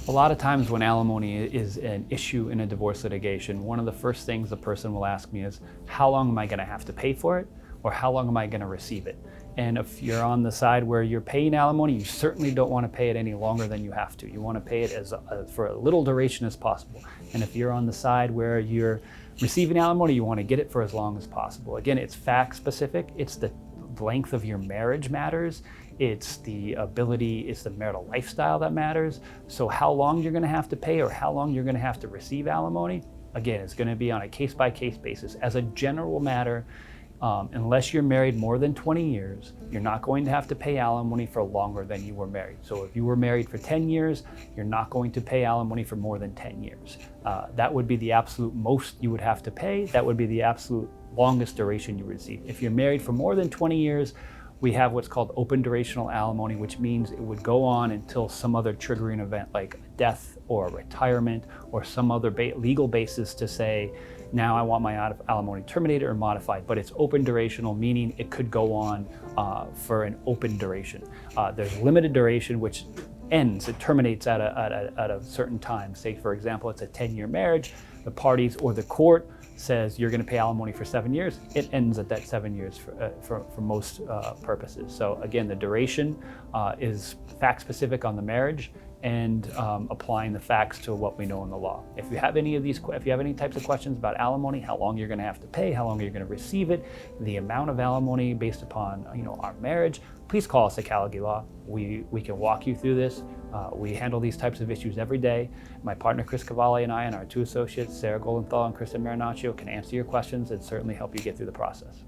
A lot of times when alimony is an issue in a divorce litigation, one of the first things the person will ask me is, how long am I going to have to pay for it? Or how long am I going to receive it? And if you're on the side where you're paying alimony, you certainly don't want to pay it any longer than you have to. You want to pay it for a little duration as possible. And if you're on the side where you're receiving alimony, you want to get it for as long as possible. Again, it's fact specific. It's the length of your marriage matters. It's the ability, it's the marital lifestyle that matters. So how long you're going to have to pay or how long you're going to have to receive alimony, again, it's going to be on a case-by-case basis. As a general matter, unless you're married more than 20 years, you're not going to have to pay alimony for longer than you were married. So if you were married for 10 years, you're not going to pay alimony for more than 10 years. That would be the absolute most you would have to pay. That would be the absolute longest duration you would receive. If you're married for more than 20 years, we have what's called open durational alimony, which means it would go on until some other triggering event like death or retirement or some other legal basis to say, now I want my alimony terminated or modified. But it's open durational, meaning it could go on for an open duration. There's limited duration, which ends, it terminates at a certain time. Say, for example, it's a 10-year marriage. The parties or the court says you're going to pay alimony for 7 years. It ends at that 7 years for most purposes. So again, the duration is fact specific on the marriage and applying the facts to what we know in the law. If you have any of these, if you have any types of questions about alimony, how long you're going to have to pay, how long you're going to receive it, the amount of alimony based upon our marriage, please call us at Callagy Law. We can walk you through this. We handle these types of issues every day. My partner Chris Cavalli and I and our two associates, Sarah Goldenthal and Kristen Marinaccio, can answer your questions and certainly help you get through the process.